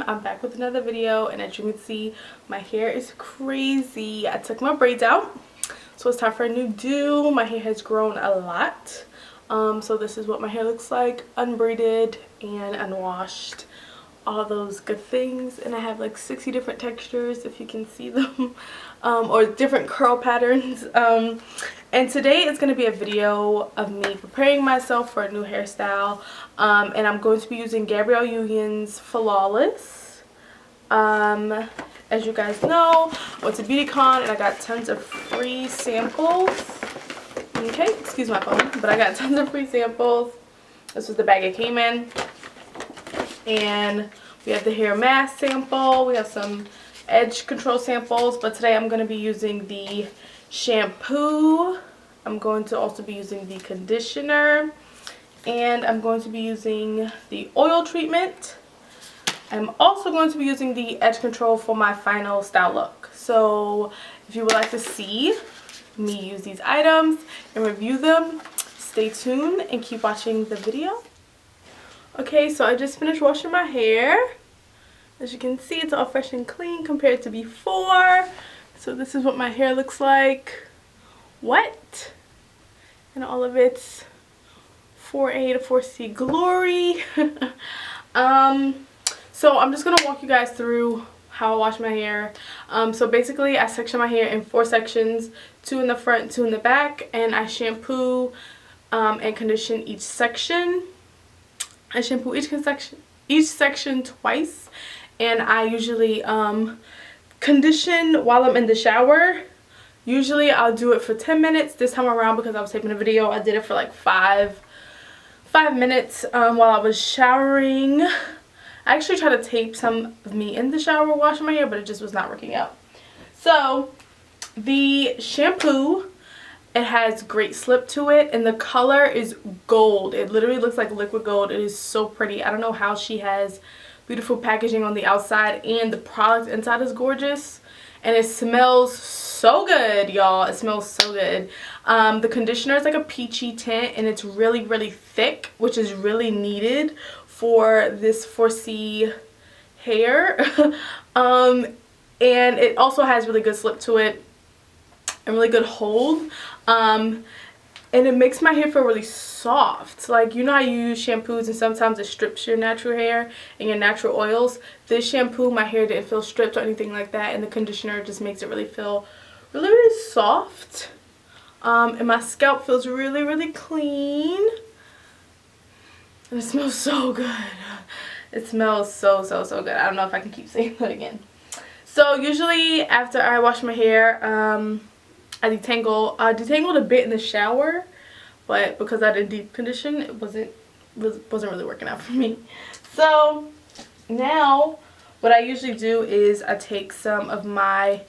I'm back with another video, and as you can see, my hair is crazy. I took my braids out, so it's time for a new do. My hair has grown a lot. So this is what my hair looks like, unbraided and unwashed, all those good things. And I have like 60 different textures, if you can see them, or different curl patterns. And today is going to be a video of me preparing myself for a new hairstyle, and I'm going to be using Gabrielle Flawless. As you guys know, I went to BeautyCon and I got tons of free samples. Okay, excuse my phone, but I got tons of free samples. This was the bag it came in. And we have the hair mask sample. We have some edge control samples, but today I'm going to be using the shampoo. I'm going to also be using the conditioner, and I'm going to be using the oil treatment. I'm also going to be using the edge control for my final style look. So if you would like to see me use these items and review them, stay tuned and keep watching the video. Okay, so I just finished washing my hair. As you can see, it's all fresh and clean compared to before. So this is what my hair looks like, wet, and all of its 4A to 4C glory. So I'm just gonna walk you guys through how I wash my hair. So basically I section my hair in 4 sections, 2 in the front, 2 in the back, and I shampoo and condition each section. I shampoo each section twice, and I usually condition while I'm in the shower. Usually I'll do it for 10 minutes. This time around, because I was taping a video, I did it for like 5 minutes while I was showering. I actually tried to tape some of me in the shower washing my hair, but it just was not working out. So the shampoo, it has great slip to it, and the color is gold. It literally looks like liquid gold. It is so pretty. I don't know how she has beautiful packaging on the outside, and the product inside is gorgeous, and it smells so good, y'all. It smells so good. The conditioner is like a peachy tint, and it's really, really thick, which is really needed for this 4C hair. And it also has really good slip to it and really good hold. And it makes my hair feel really soft. Like, you know how you use shampoos and sometimes it strips your natural hair and your natural oils? This shampoo, my hair didn't feel stripped or anything like that, and the conditioner just makes it really feel really, really soft. And my scalp feels really, really clean. And it smells so good. It smells so, so, so good. I don't know if I can keep saying that again. So usually after I wash my hair, I detangled a bit in the shower, but because I didn't deep condition, it wasn't really working out for me. So now what I usually do is I take some of my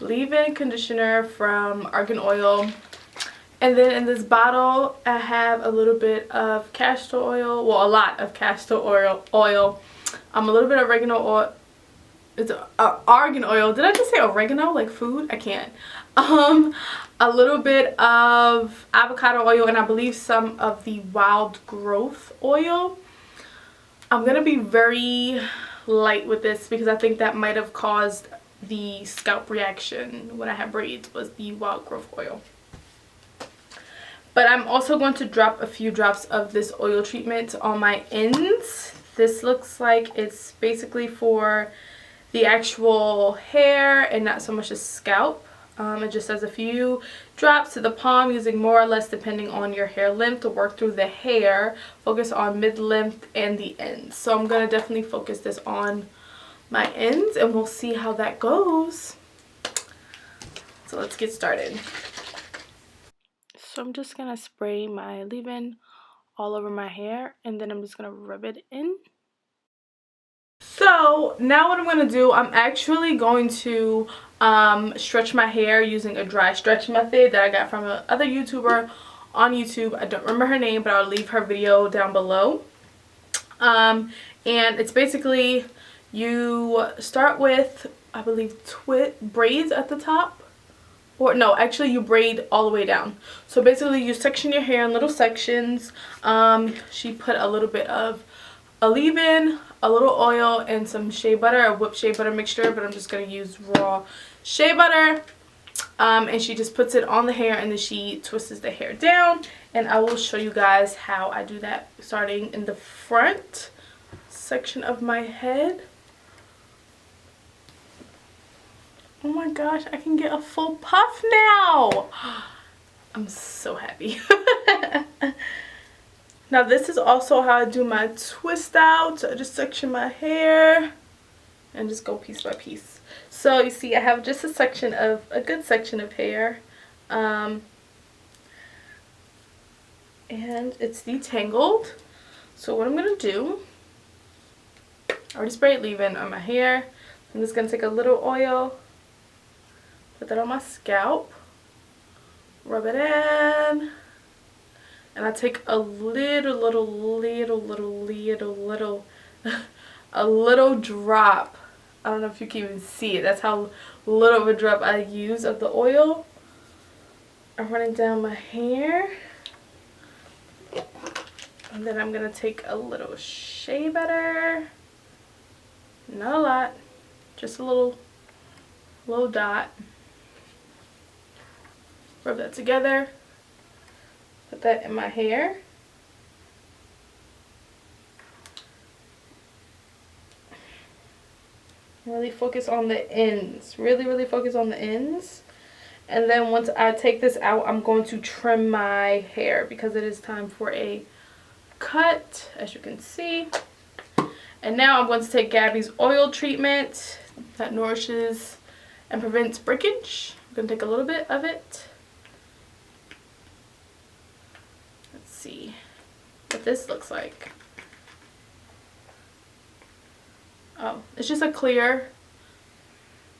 leave-in conditioner from Argan oil, and then in this bottle I have a little bit of castor oil, well, a lot of castor oil, a little bit of oregano oil. It's argan oil. Did I just say oregano like food? I can't. A little bit of avocado oil, and I believe some of the wild growth oil. I'm gonna be very light with this because I think that might have caused the scalp reaction when I had braids, was the wild growth oil. But I'm also going to drop a few drops of this oil treatment on my ends. This looks like it's basically for the actual hair and not so much the scalp. It just does a few drops to the palm, using more or less depending on your hair length to work through the hair. Focus on mid-length and the ends. So I'm going to definitely focus this on my ends, and we'll see how that goes. So let's get started. So I'm just going to spray my leave-in all over my hair, and then I'm just going to rub it in. So now what I'm going to do, I'm actually going to stretch my hair using a dry stretch method that I got from another YouTuber on YouTube. I don't remember her name, but I'll leave her video down below. And it's basically, you start with, I believe, braids at the top. Or no, actually you braid all the way down. So basically you section your hair in little sections. She put a little bit of a leave-in, a little oil and some shea butter, a whipped shea butter mixture, but I'm just going to use raw shea butter. And she just puts it on the hair and then she twists the hair down, and I will show you guys how I do that starting in the front section of my head. Oh my gosh, I can get a full puff now. I'm so happy. Now this is also how I do my twist out. So I just section my hair and just go piece by piece. So you see I have just a good section of hair. And it's detangled. So what I'm going to do, I already sprayed leave-in on my hair. I'm just going to take a little oil, put that on my scalp, rub it in, and I take a little a little drop. I don't know if you can even see it. That's how little of a drop I use of the oil. I'm running down my hair. And then I'm going to take a little shea butter. Not a lot. Just a little dot. Rub that together. Put that in my hair. Really focus on the ends. Really focus on the ends. And then once I take this out, I'm going to trim my hair because it is time for a cut, as you can see. And now I'm going to take Gabby's oil treatment that nourishes and prevents breakage. I'm going to take a little bit of it. Let's see what this looks like. Oh, it's just a clear,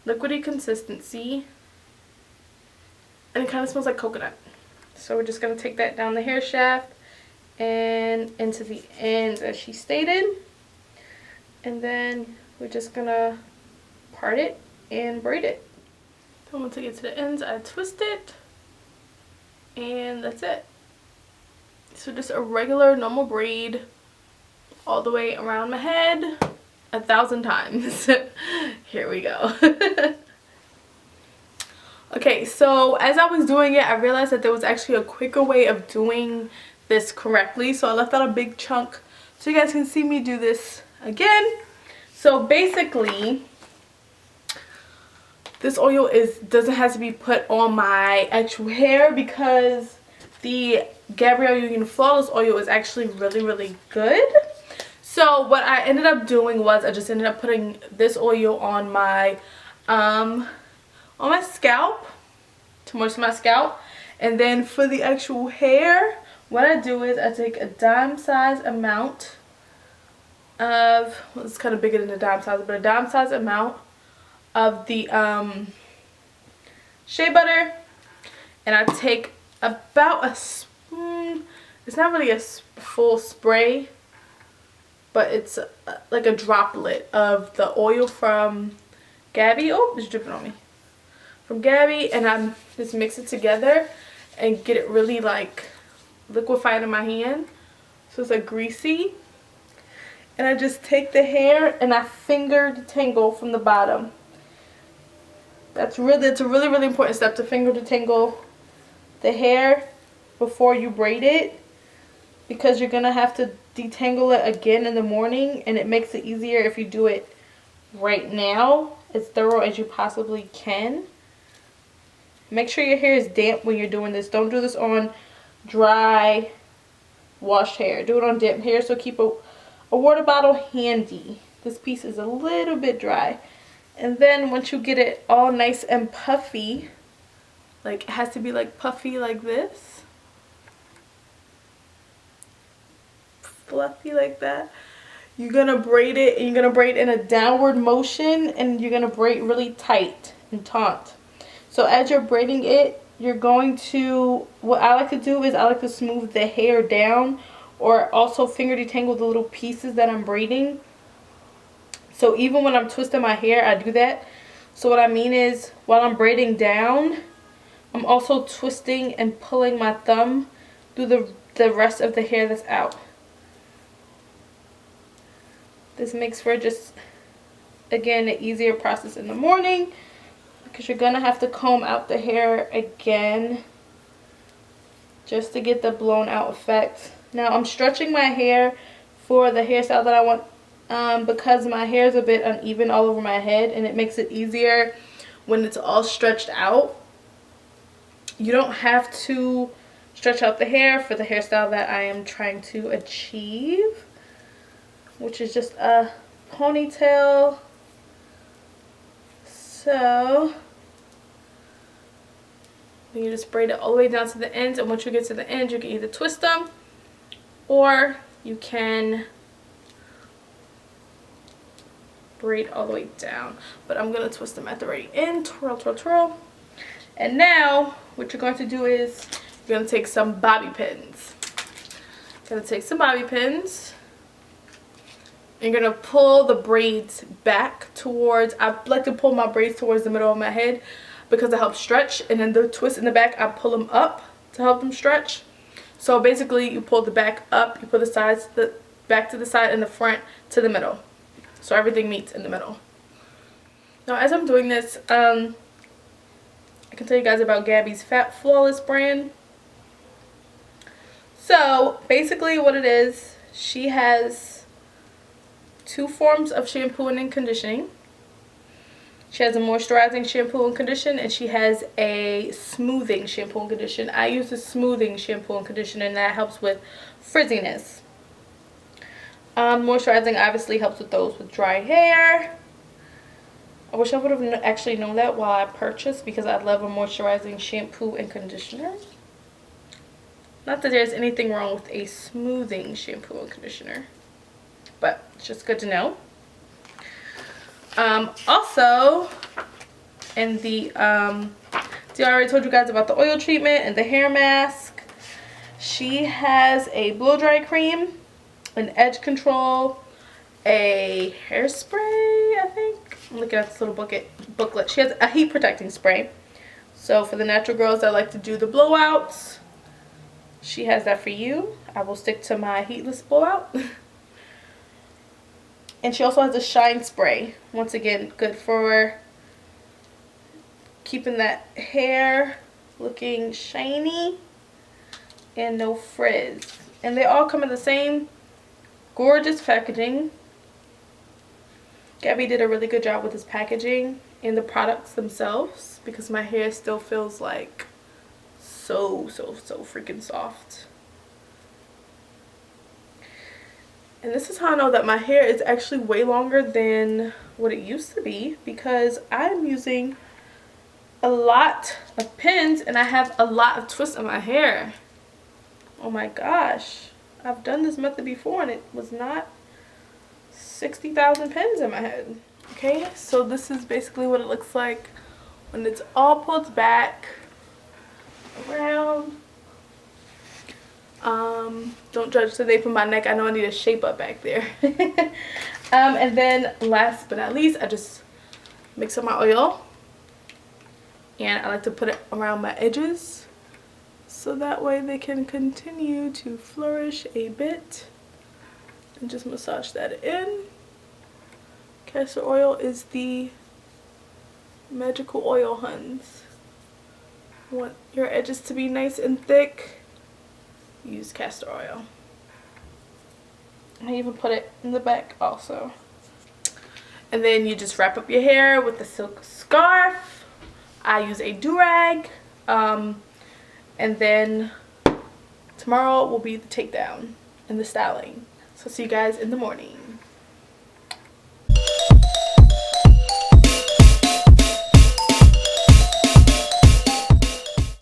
liquidy consistency. And it kind of smells like coconut. So we're just going to take that down the hair shaft and into the ends as she stated. And then we're just going to part it and braid it. So once I get to the ends, I twist it. And that's it. So just a regular normal braid all the way around my head 1,000 times. Here we go. Okay, so as I was doing it, I realized that there was actually a quicker way of doing this correctly. So I left out a big chunk so you guys can see me do this again. So basically, this oil doesn't have to be put on my actual hair because the Gabrielle Union Flawless oil is actually really good. So what I ended up doing was I just ended up putting this oil on my scalp to moisten my scalp. And then for the actual hair, what I do is I take a dime size amount of, well, it's kind of bigger than a dime size, but a dime size amount of the shea butter, and I take about a spoon. It's not really a full spray, but it's like a droplet of the oil from Gabby. Oh, it's dripping on me. From Gabby, and I just mix it together and get it really like liquefied in my hand. So it's like greasy. And I just take the hair and I finger detangle from the bottom. It's a really important step to finger detangle the hair before you braid it, because you're gonna have to detangle it again in the morning, and it makes it easier if you do it right now, as thorough as you possibly can. Make sure your hair is damp when you're doing this. Don't do this on dry washed hair. Do it on damp hair. So keep a water bottle handy. This piece is a little bit dry. And then once you get it all nice and puffy, like it has to be like puffy like this, fluffy like that, you're gonna braid it, and you're gonna braid in a downward motion, and you're gonna braid really tight and taut. So as you're braiding it, you're going to, what I like to do is I like to smooth the hair down, or also finger detangle the little pieces that I'm braiding. So even when I'm twisting my hair, I do that. So what I mean is, while I'm braiding down, I'm also twisting and pulling my thumb through the rest of the hair that's out. This makes for just, again, an easier process in the morning, because you're gonna have to comb out the hair again just to get the blown out effect. Now I'm stretching my hair for the hairstyle that I want, because my hair is a bit uneven all over my head, and it makes it easier when it's all stretched out. You don't have to stretch out the hair for the hairstyle that I am trying to achieve, which is just a ponytail. So you just braid it all the way down to the ends, and once you get to the end, you can either twist them or you can braid all the way down. But I'm going to twist them at the very end. Twirl, twirl, twirl. And now what you're going to do is you're going to take some bobby pins. You're going to take some bobby pins. You're going to pull the braids back towards, I like to pull my braids towards the middle of my head because it helps stretch, and then the twist in the back, I pull them up to help them stretch. So basically you pull the back up, you pull the sides, the back to the side, and the front to the middle, so everything meets in the middle. Now as I'm doing this, I can tell you guys about Gabby's Fat Flawless brand. So basically what it is, she has 2 forms of shampooing and conditioning. She has a moisturizing shampoo and condition, and she has a smoothing shampoo and condition. I use the smoothing shampoo and conditioner, and that helps with frizziness. Moisturizing obviously helps with those with dry hair. I wish I would have actually known that while I purchased, because I love a moisturizing shampoo and conditioner. Not that there's anything wrong with a smoothing shampoo and conditioner, but it's just good to know. Also, in the, I already told you guys about the oil treatment and the hair mask. She has a blow dry cream, an edge control, a hairspray, I think. I'm looking at this little booklet. She has a heat protecting spray. So for the natural girls that like to do the blowouts, she has that for you. I will stick to my heatless blowout. And she also has a shine spray. Once again, good for keeping that hair looking shiny and no frizz. And they all come in the same gorgeous packaging. Gabby did a really good job with this packaging and the products themselves, because my hair still feels like so freaking soft. And this is how I know that my hair is actually way longer than what it used to be, because I'm using a lot of pins and I have a lot of twists in my hair. Oh my gosh. I've done this method before and it was not 60,000 pins in my head. Okay, so this is basically what it looks like when it's all pulled back around. Don't judge the nape of my neck. I know I need a shape up back there. And then last but not least, I just mix up my oil, and I like to put it around my edges so that way they can continue to flourish a bit, and just massage that in. Castor oil is the magical oil, huns. Want your edges to be nice and thick, use castor oil. I even put it in the back also. And then you just wrap up your hair with a silk scarf. I use a do-rag. And then tomorrow will be the takedown and the styling. So see you guys in the morning.